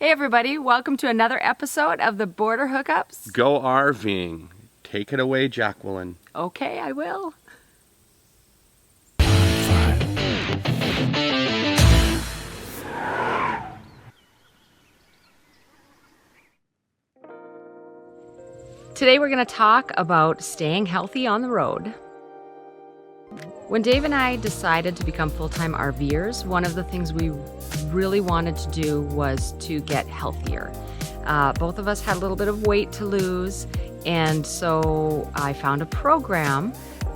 Hey everybody, welcome to another episode of the Border Hookups. Go RVing. Take it away, Jacqueline. Okay, I will. Today we're going to talk about staying healthy on the road. When Dave and I decided to become full-time RVers, one of the things we really wanted to do was to get healthier. Both of us had a little bit of weight to lose, and so I found a program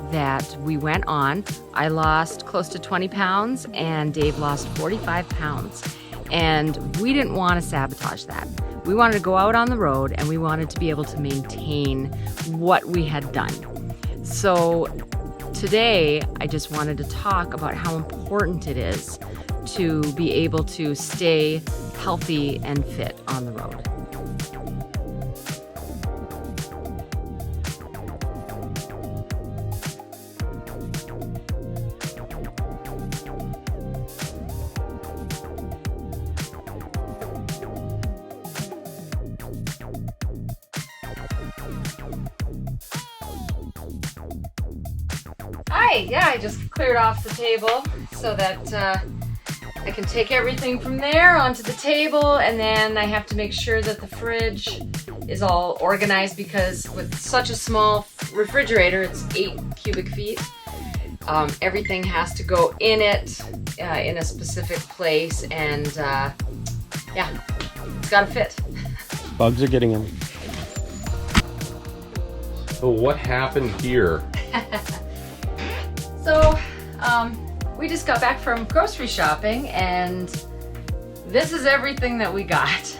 that we went on. I lost close to 20 pounds, and Dave lost 45 pounds. And we didn't want to sabotage that. We wanted to go out on the road, and we wanted to be able to maintain what we had done. So today, I just wanted to talk about how important it is to be able to stay healthy and fit on the road. Hi, yeah, I just cleared off the table so that I can take everything from there onto the table, and then I have to make sure that the fridge is all organized because with such a small refrigerator, it's 8 cubic feet, everything has to go in it in a specific place, and yeah, it's gotta fit. Bugs are getting in. So what happened here? So, we just got back from grocery shopping, and this is everything that we got.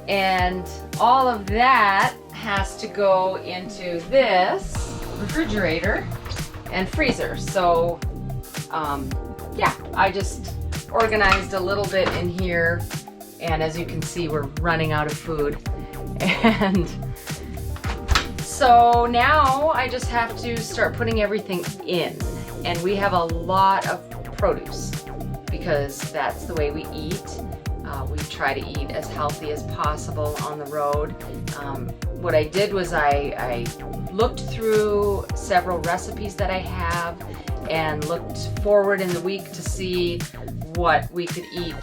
And all of that has to go into this refrigerator and freezer. So, yeah, I just organized a little bit in here, and as you can see, we're running out of food. And so now I just have to start putting everything in. And we have a lot of produce because that's the way we eat. We try to eat as healthy as possible on the road. What I did was I looked through several recipes that I have and looked forward in the week to see what we could eat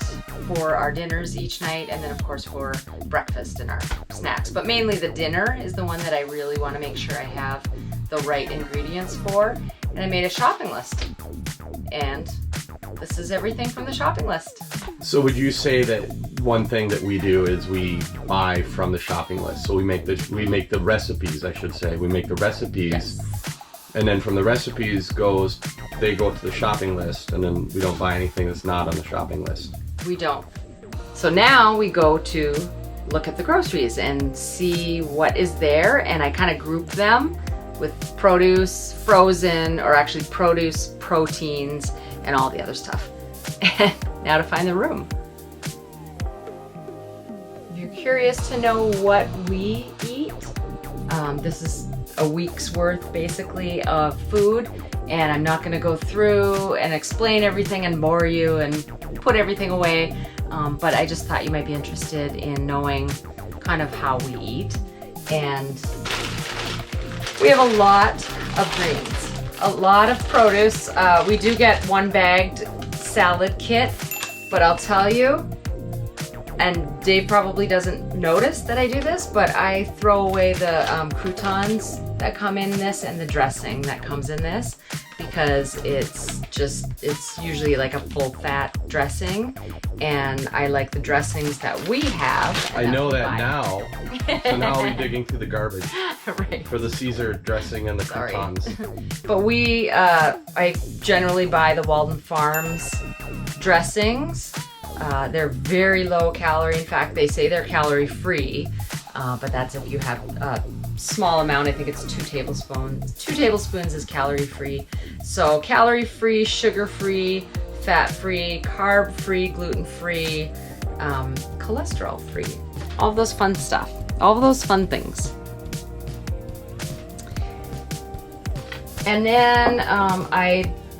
for our dinners each night, and then of course for breakfast and our snacks. But mainly the dinner is the one that I really want to make sure I have the right ingredients for. And I made a shopping list, and this is everything from the shopping list. So would you say that one thing that we do is we buy from the shopping list? So we make the recipes, I should say. We make the recipes, Yes. And then from the recipes they go to the shopping list, and then we don't buy anything that's not on the shopping list. We don't. So now we go to look at the groceries and see what is there, and I kind of group them with produce, frozen, or actually produce, proteins, and all the other stuff. Now to find the room. If you're curious to know what we eat, this is a week's worth basically of food, and I'm not going to go through and explain everything and bore you and put everything away, but I just thought you might be interested in knowing kind of how we eat. And we have a lot of greens, a lot of produce. We do get one bagged salad kit, but I'll tell you, and Dave probably doesn't notice that I do this, but I throw away the croutons that come in this and the dressing that comes in this, because it's usually like a full fat dressing, and I like the dressings that we have. I know that now. So now we're digging through the garbage. Right. For the Caesar dressing and the croutons. But I generally buy the Walden Farms dressings. They're very low calorie. In fact, they say they're calorie free, but that's if you have a small amount. I think it's 2 tablespoons. 2 tablespoons is calorie free. So calorie free, sugar free, fat free, carb free, gluten free, cholesterol free. All those fun stuff. All those fun things. And then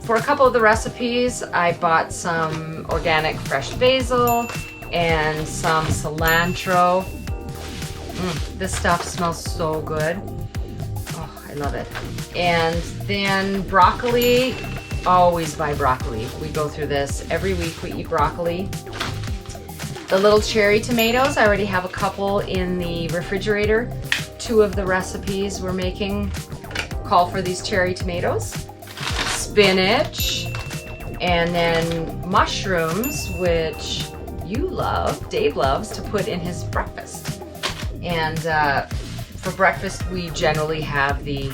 for a couple of the recipes, I bought some organic fresh basil and some cilantro. This stuff smells so good. Oh, I love it. And then broccoli, always buy broccoli. We go through this every week. We eat broccoli. The little cherry tomatoes, I already have a couple in the refrigerator. 2 of the recipes we're making call for these cherry tomatoes. Spinach, and then mushrooms, which you love, Dave loves to put in his breakfast. And for breakfast, we generally have the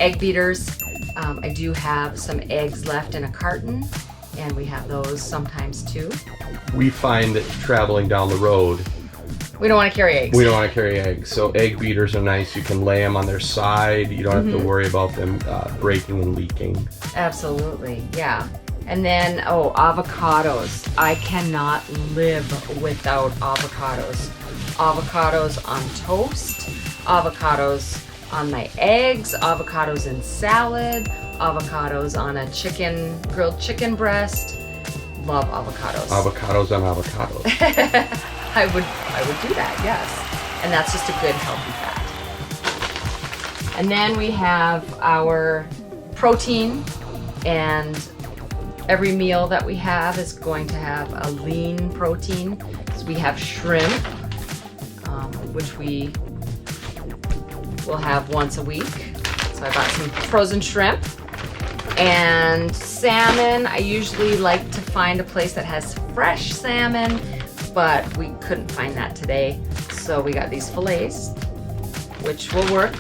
egg beaters. I do have some eggs left in a carton, and we have those sometimes too. We find that traveling down the road, we don't want to carry eggs. we don't want to carry eggs. So egg beaters are nice. You can lay them on their side. You don't have to worry about them breaking and leaking. Absolutely, yeah. And then, avocados. I cannot live without avocados. Avocados on toast, avocados on my eggs, avocados in salad, avocados on a grilled chicken breast. Love avocados. Avocados on avocados. I would do that, yes. And that's just a good healthy fat. And then we have our protein, and every meal that we have is going to have a lean protein. So we have shrimp, which we will have once a week. So I bought some frozen shrimp. And salmon, I usually like to find a place that has fresh salmon, but we couldn't find that today. So we got these fillets, which will work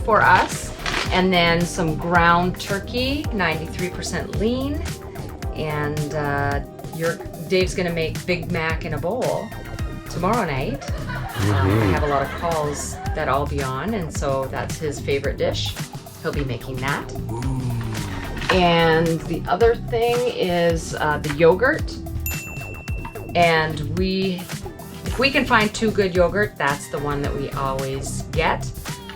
for us. And then some ground turkey, 93% lean. And Dave's gonna make Big Mac in a bowl tomorrow night. I have a lot of calls that I'll be on, and so that's his favorite dish. He'll be making that. And the other thing is the yogurt. And if we can find Too Good yogurt, that's the one that we always get.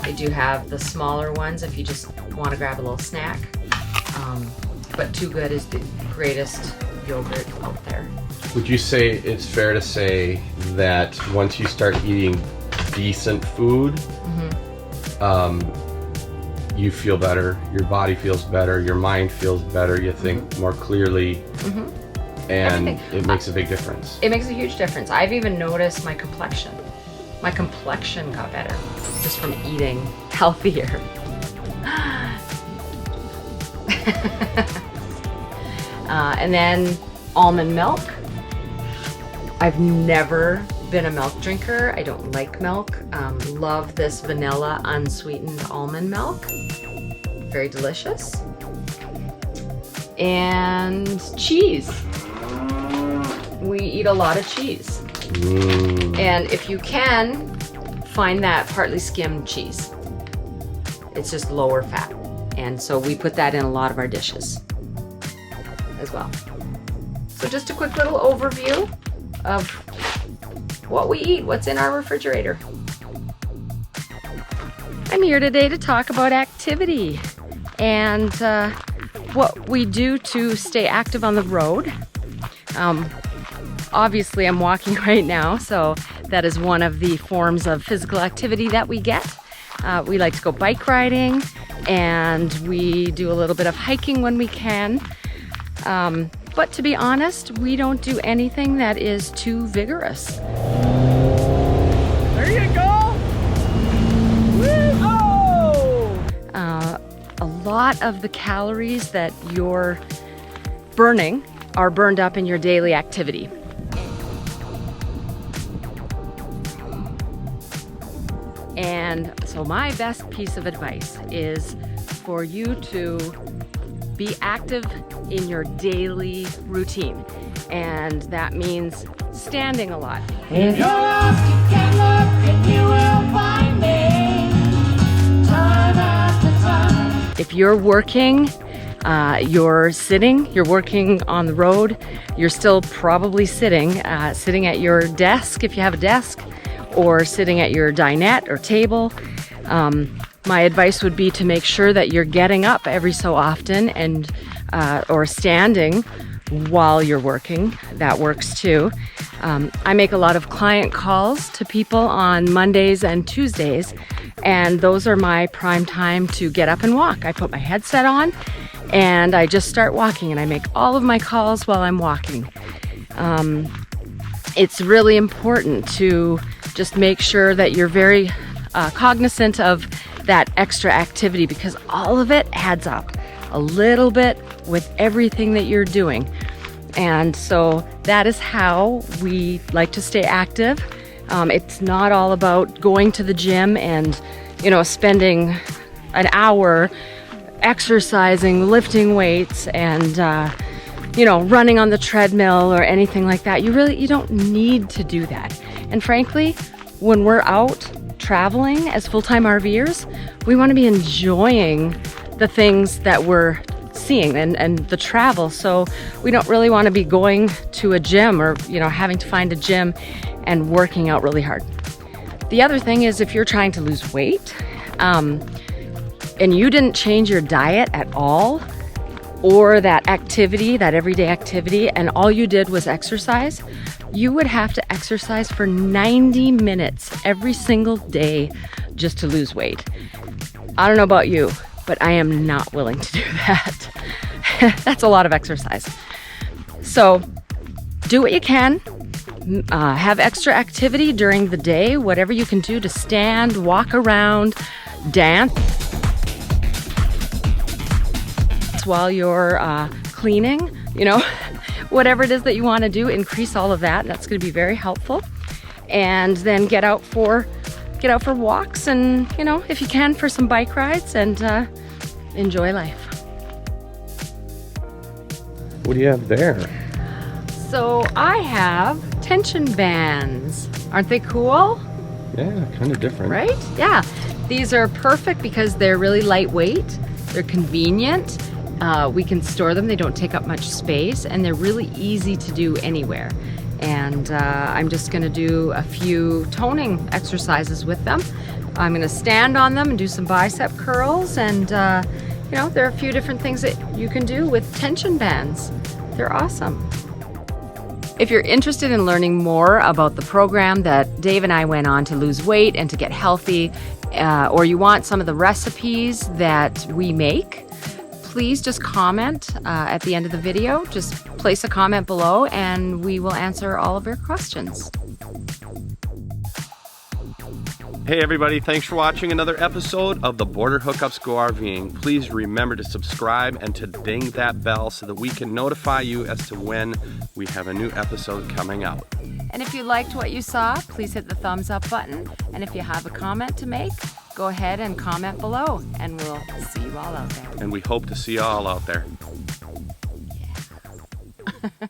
They do have the smaller ones if you just want to grab a little snack. But Too Good is the greatest yogurt out there. Would you say it's fair to say that once you start eating decent food, you feel better, your body feels better, your mind feels better, you think more clearly, and it makes a big difference. It makes a huge difference. I've even noticed my complexion. My complexion got better just from eating healthier. And then almond milk. I've never been a milk drinker. I don't like milk. Love this vanilla unsweetened almond milk. Very delicious. And cheese. We eat a lot of cheese. And if you can, find that partly skimmed cheese. It's just lower fat. And so we put that in a lot of our dishes as well. So just a quick little overview of what we eat, what's in our refrigerator. I'm here today to talk about activity and what we do to stay active on the road. Obviously, I'm walking right now, so that is one of the forms of physical activity that we get. We like to go bike riding, and we do a little bit of hiking when we can. But to be honest, we don't do anything that is too vigorous. There you go! Woo! Oh! A lot of the calories that you're burning are burned up in your daily activity. And so my best piece of advice is for you to be active in your daily routine. And that means standing a lot. If you're lost, you can look and you will find me. Time after time. If you're working, you're sitting, you're working on the road, you're still probably sitting at your desk if you have a desk, or sitting at your dinette or table. My advice would be to make sure that you're getting up every so often and or standing while you're working. That works too. I make a lot of client calls to people on Mondays and Tuesdays, and those are my prime time to get up and walk. I put my headset on and I just start walking, and I make all of my calls while I'm walking. It's really important to just make sure that you're very cognizant of that extra activity, because all of it adds up a little bit with everything that you're doing. And so that is how we like to stay active. It's not all about going to the gym and, spending an hour exercising, lifting weights, and, running on the treadmill or anything like that. You don't need to do that. And frankly, when we're out traveling as full-time RVers, we want to be enjoying the things that we're seeing and the travel. So we don't really want to be going to a gym or having to find a gym and working out really hard. The other thing is, if you're trying to lose weight and you didn't change your diet at all, or that everyday activity, and all you did was exercise, you would have to exercise for 90 minutes every single day just to lose weight. I don't know about you, but I am not willing to do that. That's a lot of exercise. So do what you can. Have extra activity during the day, whatever you can do to stand, walk around, dance while you're cleaning, whatever it is that you want to do, increase all of that. That's going to be very helpful. And then get out for walks, and if you can, for some bike rides, and enjoy life. What do you have there? So I have tension bands. Aren't they cool? Yeah, kind of different. Right? Yeah. These are perfect because they're really lightweight. They're convenient. We can store them. They don't take up much space, and they're really easy to do anywhere. And I'm just going to do a few toning exercises with them. I'm going to stand on them and do some bicep curls, and there are a few different things that you can do with tension bands. They're awesome. If you're interested in learning more about the program that Dave and I went on to lose weight and to get healthy, or you want some of the recipes that we make, please just comment at the end of the video. Just place a comment below and we will answer all of your questions. Hey everybody, thanks for watching another episode of the Border Hookups Go RVing. Please remember to subscribe and to ding that bell so that we can notify you as to when we have a new episode coming out. And if you liked what you saw, please hit the thumbs up button. And if you have a comment to make, go ahead and comment below, and we'll see you all out there. And we hope to see you all out there. Yeah.